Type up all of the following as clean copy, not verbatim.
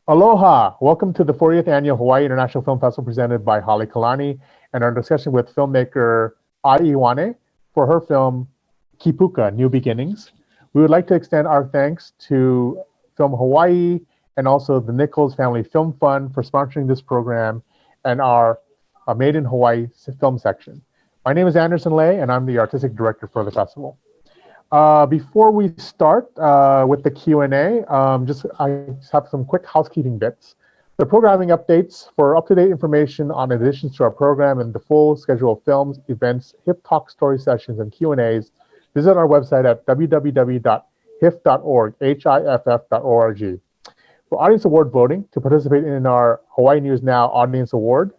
Aloha! Welcome to the 40th Annual Hawaii International Film Festival presented by Holly Kalani and our discussion with filmmaker Ai Iwane for her film Kipuka, New Beginnings. We would like to extend our thanks to Film Hawaii and also the Nichols Family Film Fund for sponsoring this program and our Made in Hawaii film section. My name is Anderson Lay and I'm the artistic director for the festival. Before we start with the Q&A, I just have some quick housekeeping bits. The programming updates for up-to-date information on additions to our program and the full schedule of films, events, HIP Talk story sessions, and Q&As, visit our website at www.hiff.org, hiff.org. For Audience Award voting, to participate in our Hawaii News Now Audience Award,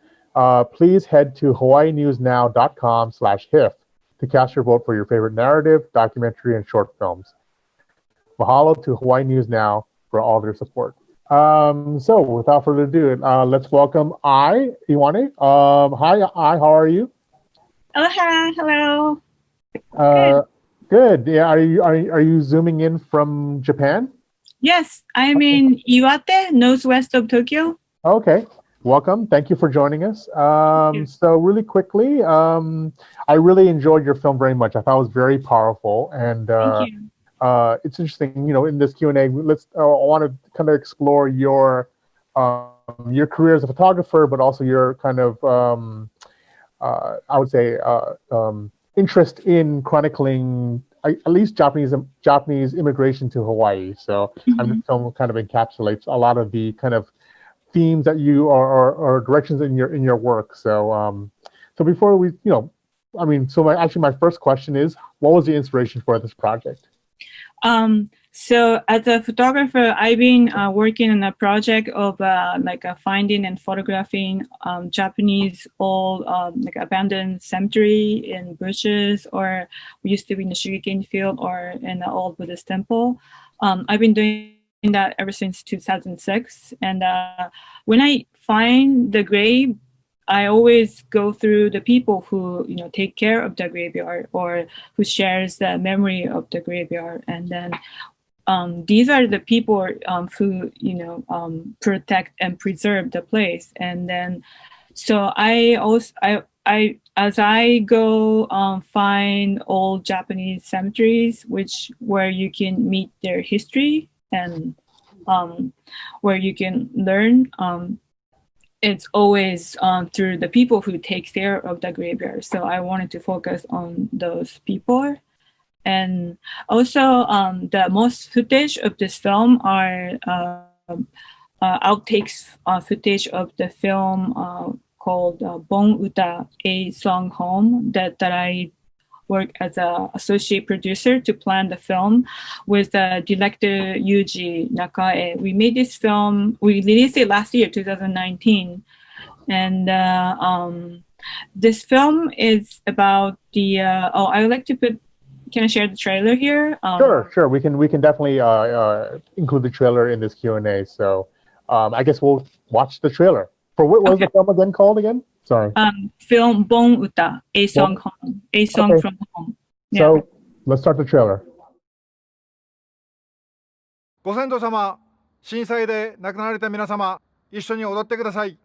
please head to hawaiinewsnow.com/HIF to cast your vote for your favorite narrative, documentary, and short films. Mahalo to Hawaii News Now for all their support. So without further ado, let's welcome Ai Iwane. Hi, Ai, how are you? Aloha, hello. Good. Yeah, are you zooming in from Japan? Yes, I'm in Iwate, northwest of Tokyo. Okay. Welcome. Thank you for joining us. So really quickly, I really enjoyed your film very much. I thought it was very powerful, and Thank you. it's interesting. You know, in this Q&A, I want to kind of explore your career as a photographer, but also your kind of I would say interest in chronicling at least Japanese immigration to Hawaii. So the film kind of encapsulates a lot of the kind of themes that you or directions in your work. So so before we, so my first question is, what was the inspiration for this project? So as a photographer, I've been working on a project of finding and photographing Japanese old abandoned cemetery in bushes, or we used to be in the sugarcane field or in the old Buddhist temple. I've been doing that ever since 2006, and when I find the grave, I always go through the people who take care of the graveyard or who shares the memory of the graveyard, and then these are the people who protect and preserve the place. And then so I as I go find old Japanese cemeteries where you can meet their history and where you can learn, it's always through the people who take care of the graveyard. So I wanted to focus on those people. And also the most footage of this film are outtakes footage of the film called Bon Uta, A Song Home, that I work as an associate producer to plan the film with director Yuji Nakae. We made this film, we released it last year, 2019. And this film is about the, I would like to can I share the trailer here? Sure. We can definitely include the trailer in this Q&A. So I guess we'll watch the trailer. For what was the film again called again? Sorry. Film Bon Uta, A Song Home, A Song from Home. Yeah. So let's start the trailer. ご先祖様、震災で亡くなられた皆様、一緒に踊ってください。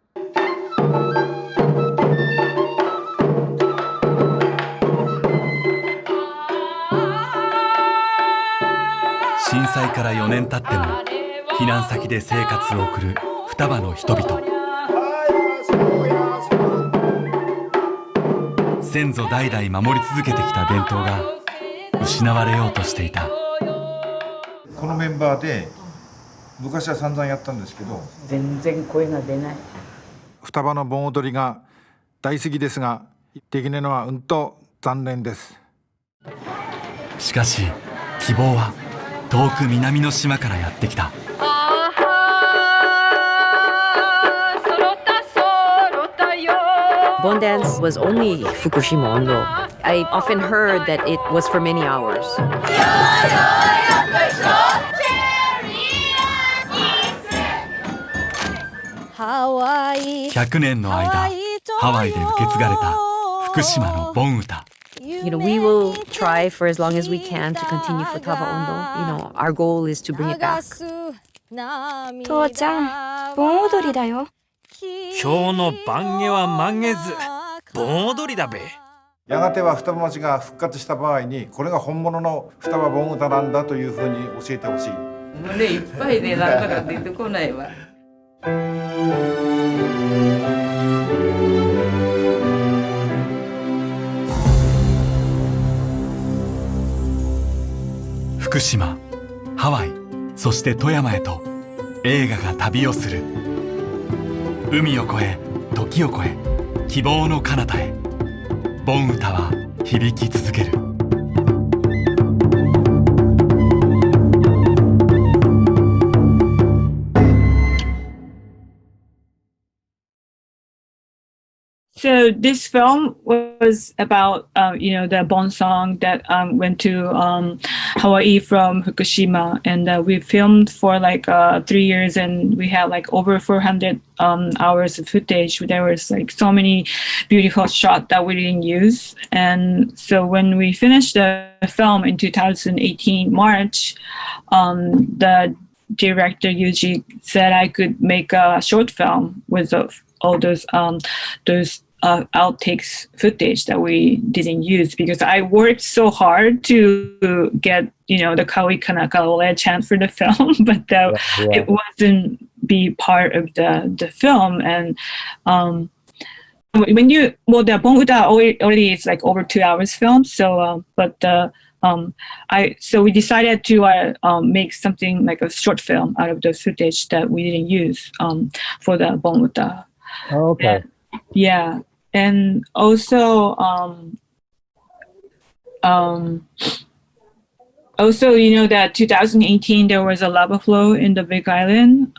震災から4年経っても避難先で生活を送る双葉の人々。先祖代々守り続けてきた伝統が失われようとしていた。このメンバーで昔は散々やったんですけど、全然声が出ない。双葉の盆踊りが大好きですが、できないのはうんと残念です。しかし希望は遠く南の島からやってきた。Bon dance was only Fukushima Ondo. I often heard that it was for many hours. 100年の間、ハワイで受け継がれた福島の盆歌。We will try for as long as we can to continue Futaba Ondo. Our goal is to bring it back. 父ちゃん、盆踊りだよ。今日の晩下は満月、盆踊りだべ。やがては双葉町が復活した場合にこれが本物の双葉盆歌なんだというふうに教えてほしい。胸いっぱいでなんだか出てこないわ。福島、ハワイ、そして富山へと映画が旅をする。海を越え、時を越え、希望の彼方へ。盆歌は響き続ける。So this film was about, the Bon song that went to Hawaii from Fukushima, and we filmed for 3 years, and we had over 400 hours of footage. There was so many beautiful shots that we didn't use, and so when we finished the film in 2018 March, the director Yuji said I could make a short film with all those outtakes footage that we didn't use, because I worked so hard to get the Kawi Kanaka chant for the film, but it wasn't be part of the film. And the Bonguta already is over 2 hours film, so so we decided to make something like a short film out of the footage that we didn't use for the Bonguta. Oh, okay. Yeah, and also that 2018 there was a lava flow in the Big Island.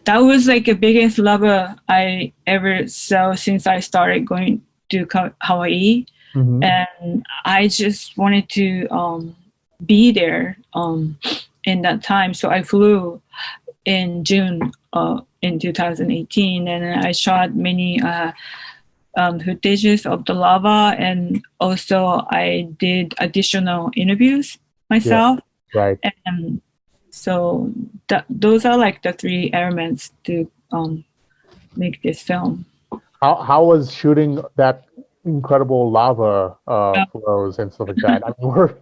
That was the biggest lava I ever saw since I started going to Hawaii. Mm-hmm. And I just wanted to be there in that time. So I flew in June in 2018, and I shot many footages of the lava, and also I did additional interviews myself. Yeah, right. And so those are the 3 elements to make this film. How was shooting that incredible lava flows and stuff like that? Were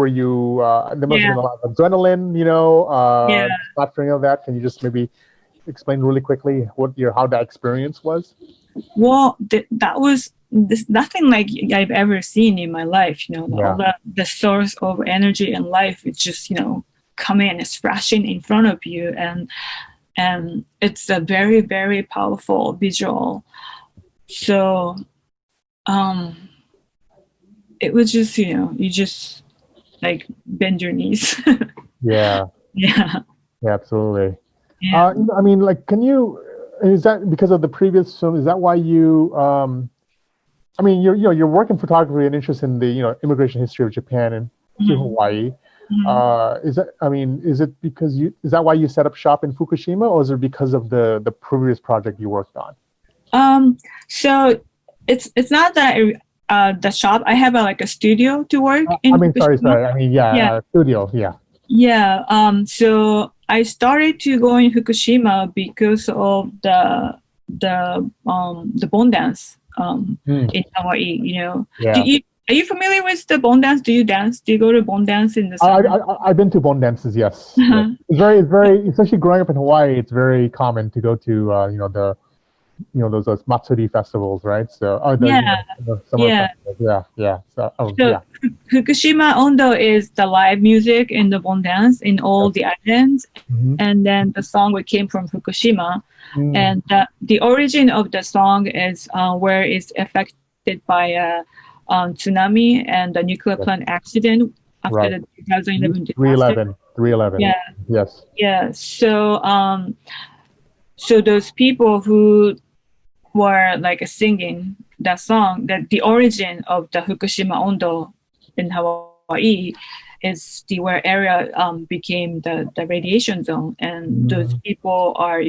you? There must have been a lot of adrenaline, capturing of that. Can you just maybe explain really quickly how that experience was? Well, that was nothing like I've ever seen in my life. All the source of energy and life, it's just coming and splashing in front of you, and it's a very, very powerful visual. So it was just you just bend your knees. Yeah absolutely. Yeah. Can you, is that because of the previous film, is that why you you're working photography and interest in the immigration history of Japan and to Hawaii. Mm-hmm. Is that why you set up shop in Fukushima, or is it because of the previous project you worked on? So it's not that the shop. I have a studio to work in. Studio. Yeah. So I started to go in Fukushima because of the Bon dance in Hawaii. Yeah. Are you familiar with the Bon dance? Do you dance? Do you go to Bon dance in the summer? I've been to Bon dances. Yes. Uh-huh. It's very, especially growing up in Hawaii. It's very common to go to those Matsuri festivals, right? So the summer festivals. So Fukushima Ondo is the live music in the Bon dance in all the islands, and then the song came from Fukushima, and the origin of the song is where it's affected by a tsunami and the nuclear plant accident after the 2011 disaster. 311. Yeah. Yes. Yeah. So those people who were singing that song, that the origin of the Fukushima Ondo in Hawaii is where area became the radiation zone, and those people are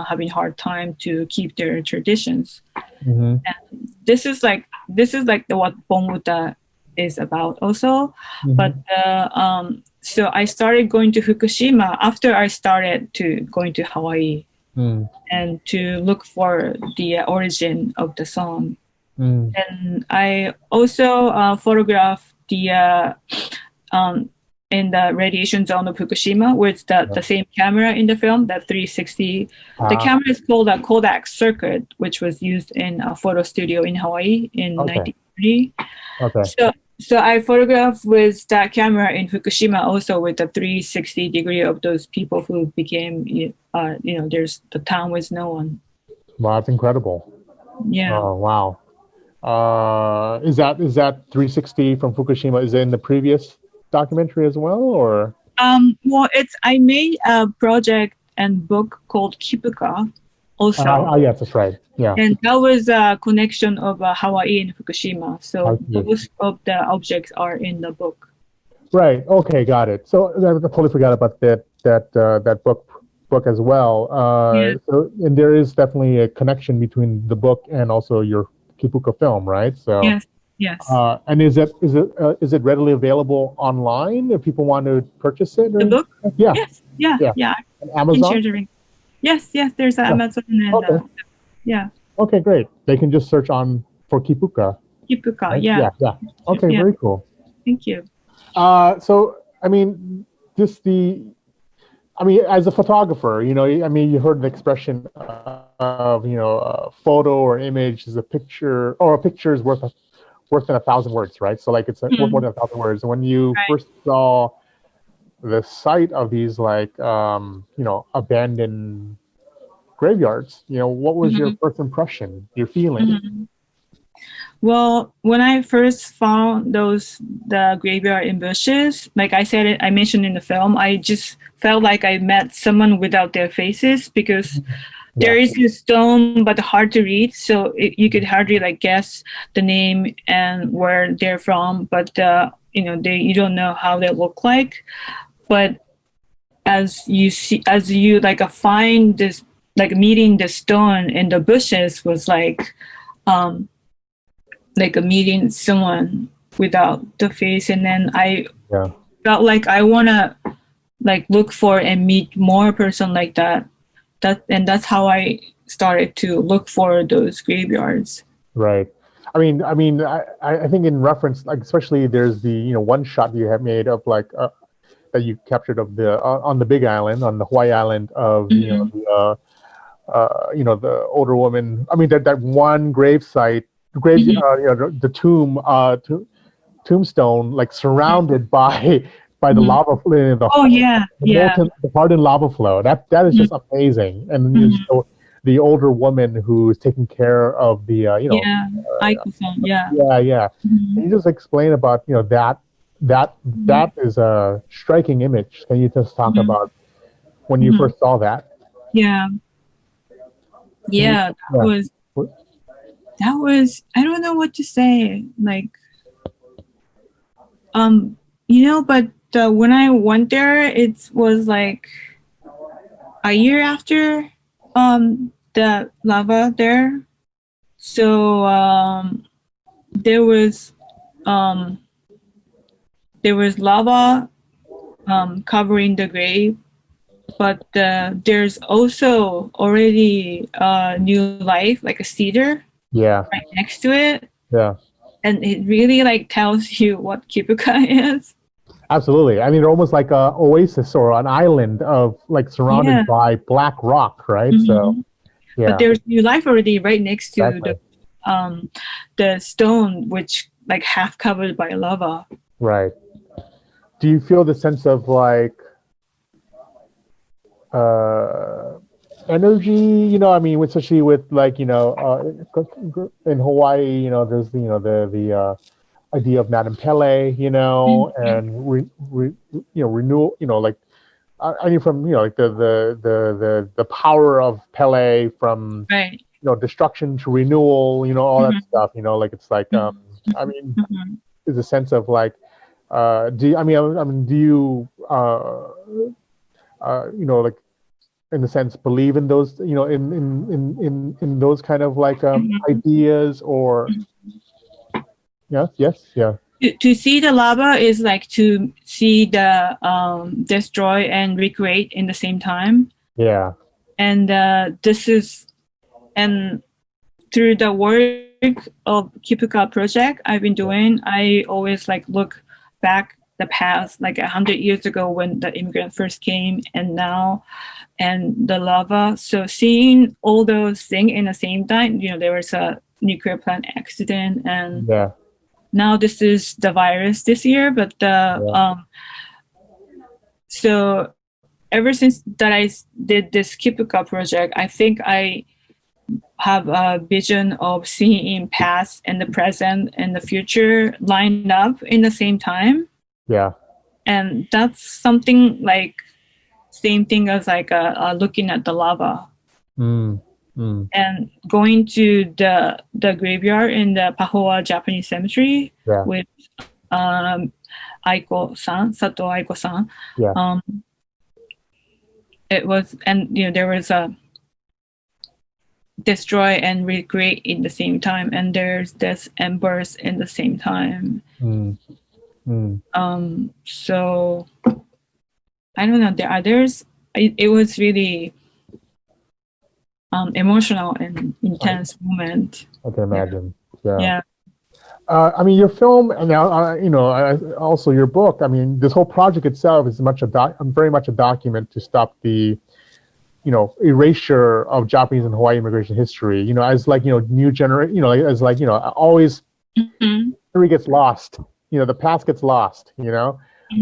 having hard time to keep their traditions. And this is what Bonguta is about also. But so I started going to Fukushima after I started to going to Hawaii and to look for the origin of the song. And I also photographed the in the radiation zone of Fukushima with the same camera in the film, that 360. The camera is called a Kodak Circuit, which was used in a photo studio in Hawaii in 1930. So I photographed with that camera in Fukushima also with the 360 degree of those people who became, there's the town with no one. Wow, that's incredible. Yeah. Oh, wow. Is that 360 from Fukushima? Is it in the previous documentary as well, or? Well, I made a project and book called Kipuka also. Yes, that's right. Yeah. And that was a connection of Hawaii and Fukushima. So most of the objects are in the book. Right. Okay, got it. So I totally forgot about that book as well. So, and there is definitely a connection between the book and also your Kipuka film, right? So yes. And is it readily available online if people want to purchase it? The book? Yeah. Yeah. And Amazon? Yes. There's Amazon and Okay, great. They can just search for Kipuka. Kipuka, right? Yeah. Okay, very cool. Thank you. So I mean, as a photographer, you heard the expression of, a photo or image is a picture, or a picture is worth than 1,000 words, right? So like it's worth more than 1,000 words. And when you first saw the site of these abandoned graveyards, what was your first impression, your feeling? Well, when I first found the graveyard in bushes, like I mentioned in the film, I just felt like I met someone without their faces, because there is this stone, but hard to read. So you could hardly guess the name and where they're from, but you don't know how they look like. But as you find this, meeting the stone in the bushes was like a meeting someone without the face. And then I felt like I want to look for and meet more person like that. And that's how I started to look for those graveyards. Right. I think in reference, especially there's the one shot you have made of that you captured of the on the Big Island, on the Hawaii Island of the older woman. I mean that one grave site, the tombstone, surrounded by the lava flow. The hardened lava flow. That is just amazing. And the older woman who's taking care of the Can you just explain about that is a striking image? Can you just talk about when you first saw that? That was I don't know what to say, but when I went there, it was a year after the lava there. So there was lava covering the grave, but there's also already new life, like a cedar, right next to it. And it really tells you what Kipuka is. Absolutely. I mean, they're almost like an oasis or an island of surrounded by black rock, right? So, but there's new life already right next to the stone, which half covered by lava. Right. Do you feel the sense of energy? Especially with in Hawaii, there's the idea of Madame Pele, and renewal, I mean from the power of Pele from destruction to renewal, all that stuff, it's I mean, is a sense of do you in the sense believe in those in those kind of ideas, or yes. to see the lava is like to see the destroy and recreate in the same time. Yeah. And this is, and through the work of Kipuka project I've been doing, I always like look back the past, like 100 years ago when the immigrant first came and now, and the lava. So seeing all those things in the same time, you know, there was a nuclear plant accident, and Yeah. now this is the virus this year, but so ever since that I did this Kipuka project, I think I have a vision of seeing past and the present and the future lined up in the same time. Yeah. And that's something like same thing as like looking at the lava. And going to the graveyard in the Pahoa Japanese cemetery with Aiko-san, Sato Aiko-san. Yeah. It was, and you know, there was a destroy and recreate in the same time, and there's this embers in the same time. So I don't know, there are it was really emotional and intense moment. I can imagine. Yeah. I mean, your film, and now you know, also your book. I mean, this whole project itself is very much a document to stop the, you know, erasure of Japanese and Hawaii immigration history. You know, as like, you know, new generation. You know, as like, you know, always history gets lost. You know, the past gets lost. You know,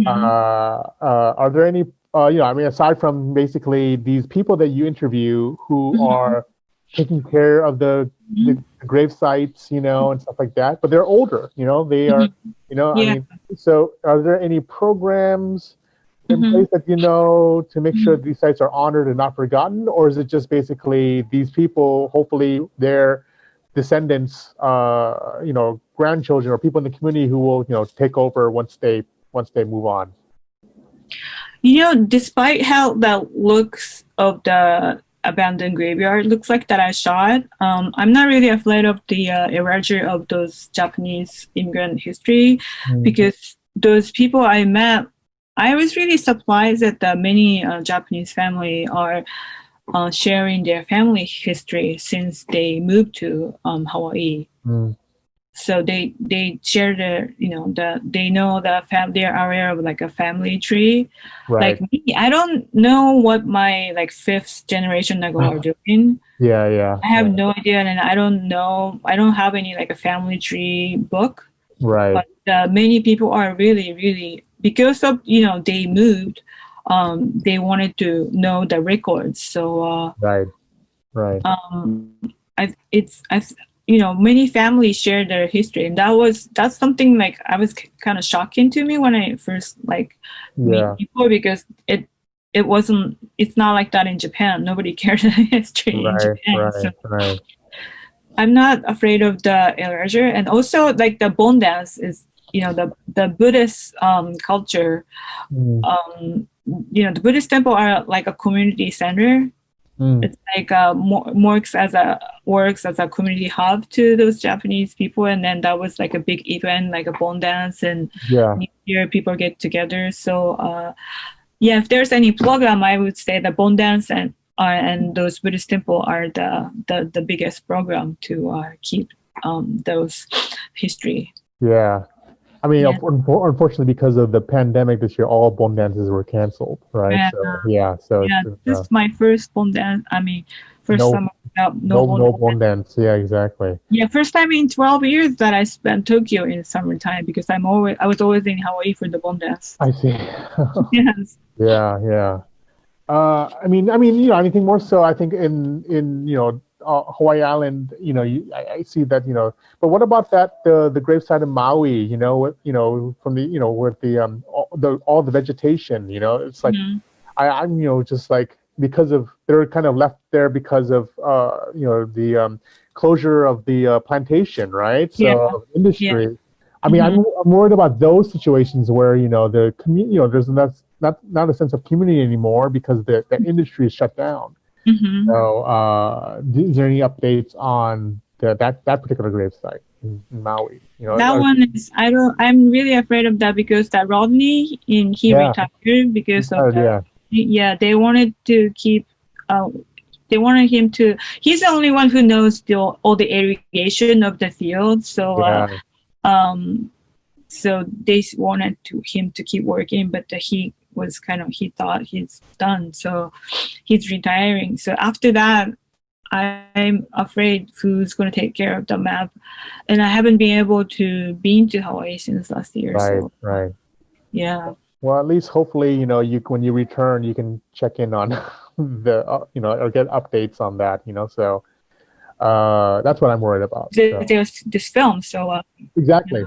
are there any? You know, I mean, aside from basically these people that you interview who are taking care of the grave sites, you know, and stuff like that, but they're older, you know, they are, you know, I mean, so are there any programs in place that, you know, to make sure these sites are honored and not forgotten? Or is it just basically these people, hopefully their descendants, you know, grandchildren or people in the community who will, you know, take over once they move on? You know, despite how the looks of the abandoned graveyard looks like that I shot, I'm not really afraid of the erasure of those Japanese immigrant history, because those people I met, I was really surprised that many Japanese family are sharing their family history since they moved to Hawaii. So they share their, you know, they know they're aware of like a family tree. Right. Like me, I don't know what my like fifth generation Nago are doing. Yeah. I have no idea, and I don't have any like a family tree book. Right. But many people are really, really, because of, you know, they moved, they wanted to know the records. So right. You know, many families share their history, and that's something like I was kind of shocking to me when I first like meet people, because it's not like that in Japan. Nobody cares about history in Japan. So I'm not afraid of the erasure. And also like the Bon dance is, you know, the Buddhist culture. You know, the Buddhist temple are like a community center. It's like works as a community hub to those Japanese people, and then that was like a big event, like a Bon dance, and New Year people get together. So if there's any program, I would say the Bon dance and those Buddhist temple are the biggest program to keep those history. Yeah. I mean, unfortunately, because of the pandemic this year, all Bon dances were canceled, right? So this is my first Bon dance. I mean, summer without no Bon dance. Yeah, exactly. Yeah, first time in 12 years that I spent Tokyo in summertime, because I was always in Hawaii for the Bon dance. I see. Yes. Yeah. I mean, you know, anything more so, I think in you know, Hawaii Island, you know, I see that, you know, but what about the gravesite in Maui, you know, from the, you know, with the all the vegetation, you know, it's like, I'm, you know, just like, because of, they're kind of left there because of, you know, the closure of the plantation, right? So industry. Yeah. I mean, I'm worried about those situations where, you know, the community, you know, there's not a sense of community anymore because the industry is shut down. So, is there any updates on that particular gravesite? in Maui. You know, That one is I'm really afraid of that because that Rodney he Yeah. retired because of retired, the they wanted to keep they wanted him to he's the only one who knows all the irrigation of the field, so so they wanted him to keep working, but he thought he's done, so he's retiring. So after that, I'm afraid who's going to take care of the map, and I haven't been able to been to Hawaii since last year. So right. yeah. Well, at least hopefully, you know, when you return, you can check in on the, you know, or get updates on that, you know. So that's what I'm worried about. So. There's this film, so Exactly.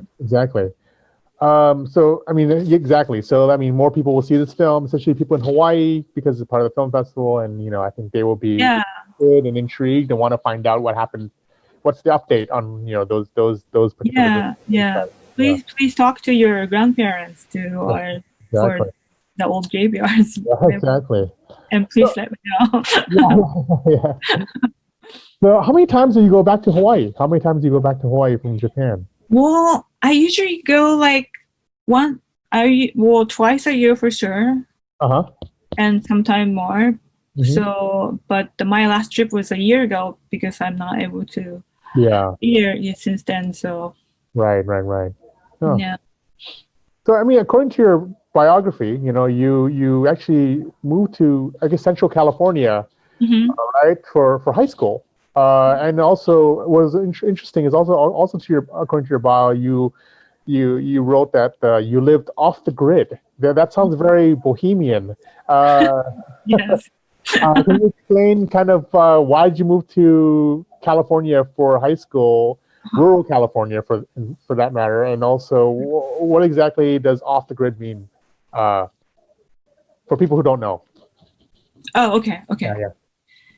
So I mean, exactly. So I mean, more people will see this film, especially people in Hawaii, because it's part of the film festival, and you know, I think they will be interested and intrigued and want to find out what happened. What's the update on, you know, those particular? Please talk to your grandparents for the old graveyards. Exactly. And please let me know. Yeah. So how many times do you go back to Hawaii? How many times do you go back to Hawaii from Japan? Well, I usually go like twice a year for sure. And sometime more. So, but my last trip was a year ago because I'm not able to be here since then. So right. Oh. Yeah. So I mean, according to your biography, you know, you actually moved to, I guess, Central California, right, for high school. And also what was interesting is also according to your bio, you wrote that you lived off the grid. That sounds very bohemian. Yes. Can you explain kind of why did you move to California for high school, rural California for that matter, and also what exactly does off the grid mean for people who don't know? Oh, okay.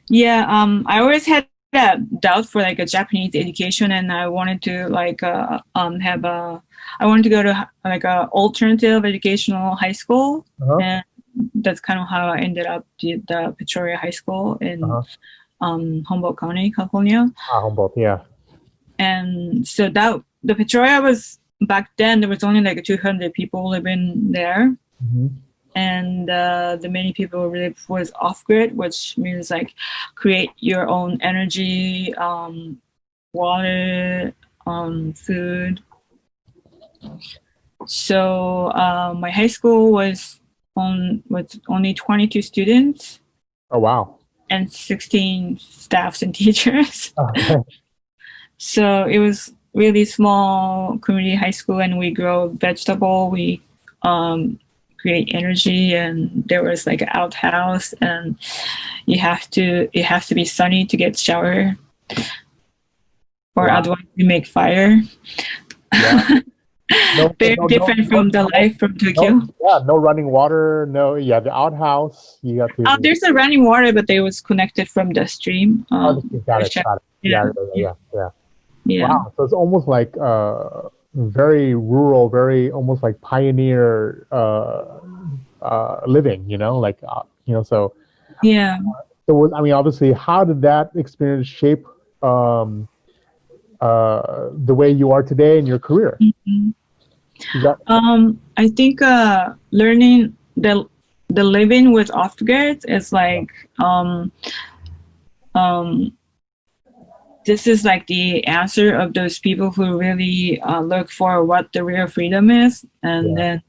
Yeah. I always had that doubt for like a Japanese education, and I wanted to like I wanted to go to like a alternative educational high school, and that's kind of how I ended up at the Peoria High School in Humboldt County, California. Humboldt, yeah. And so that the Peoria was back then there was only like 200 people living there. And the many people live was off-grid, which means like create your own energy, water, food. So my high school was only 22 students. Oh, wow. And 16 staffs and teachers. So it was really small community high school, and we grow vegetable. We create energy, and there was like an outhouse, and it has to be sunny to get shower, or otherwise you make fire. Very different from the life from Tokyo. No running water. The outhouse. You got to. There's a running water, but it was connected from the stream. Got it. Yeah. Wow. So it's almost like very rural, very almost like pioneer living. You know, like So yeah. So I mean, obviously, how did that experience shape the way you are today in your career? I think learning the living with off-grid is like this is like the answer of those people who really look for what the real freedom is. And then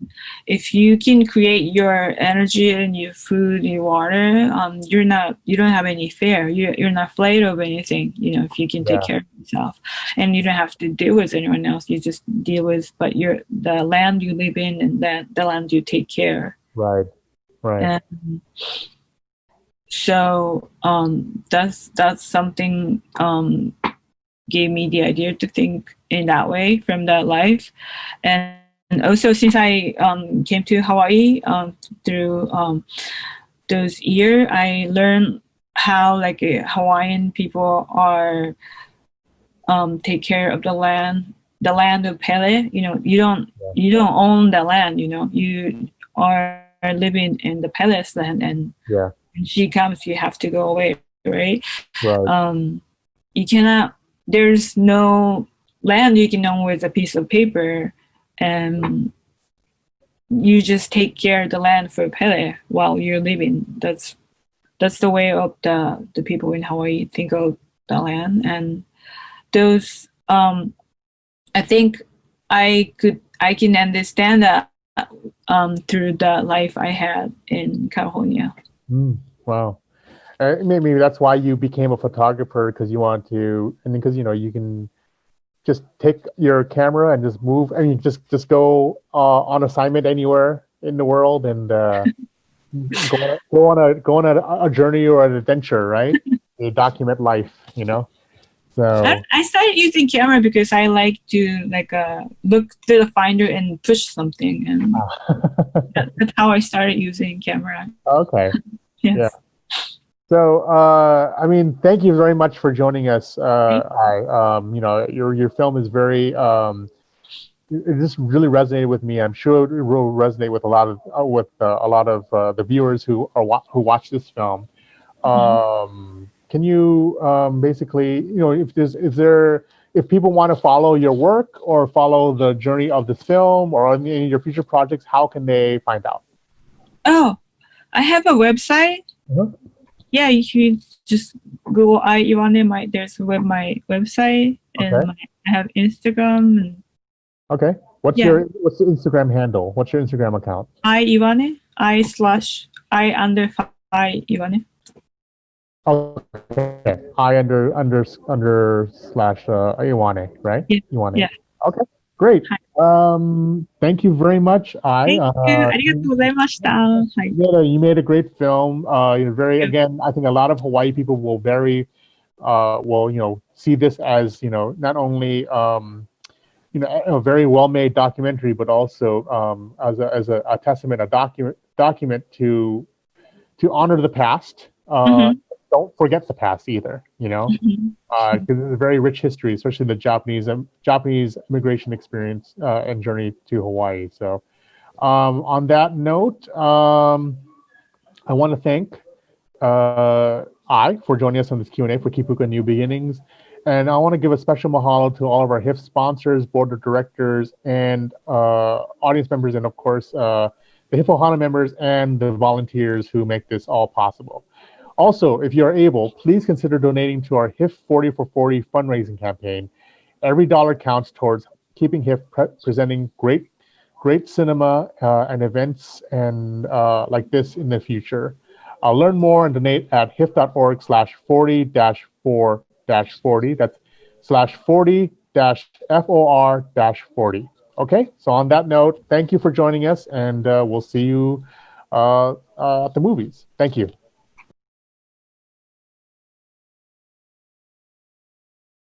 if you can create your energy and your food, your water, you don't have any fear. You're not afraid of anything, you know, if you can take care of yourself, and you don't have to deal with anyone else. You just deal with, the land you live in, and the land you take care. Right. And so that's something gave me the idea to think in that way from that life. And also since I came to Hawaii through those years, I learned how like Hawaiian people are take care of the land of Pele. You know, you don't own the land, you know, you are living in the Pele's land, and when she comes, you have to go away, right? You cannot, there's no land you can own with a piece of paper, and you just take care of the land for Pele while you're living. That's the way of the people in Hawaii think of the land, and those I think I can understand that through the life I had in California. Wow. Maybe that's why you became a photographer, because you want to, and because you can just take your camera and just move. I mean, just go on assignment anywhere in the world and go on a journey or an adventure, right? You document life, So I started using camera because I like to look through the finder and push something, and that's how I started using camera. Okay. Yes. Yeah. So, I mean, thank you very much for joining us. Your film is very, it just really resonated with me. I'm sure it will resonate with a lot of the viewers who watch this film. Can you basically, if people want to follow your work or follow the journey of this film or any of your future projects, how can they find out? Oh, I have a website. Yeah, you can just Google Iwane. There's my website, and I have Instagram. And okay. What's the Instagram handle? What's your Instagram account? Iwane. I_Iwane. Okay. I_Iwane, right? Yeah. Iwane. Yeah. Okay. Great. Thank you very much. Thank you. ありがとうございました。はい。You made a great film. Again, I think a lot of Hawaii people will see this as, not only, a very well-made documentary, but also as a testament, a document to honor the past. Don't forget the past either, because it's a very rich history, especially the Japanese immigration experience and journey to Hawaii. So on that note, I want to thank for joining us on this Q&A for Kipuka New Beginnings. And I want to give a special mahalo to all of our HIF sponsors, board of directors, and audience members, and of course, the HIF Ohana members and the volunteers who make this all possible. Also, if you are able, please consider donating to our HIFF40 for 40 fundraising campaign. Every dollar counts towards keeping HIF presenting great cinema and events and like this in the future. Learn more and donate at HIF.org/40-4-40. That's /40-FOR-40. Okay, so on that note, thank you for joining us, and we'll see you at the movies. Thank you.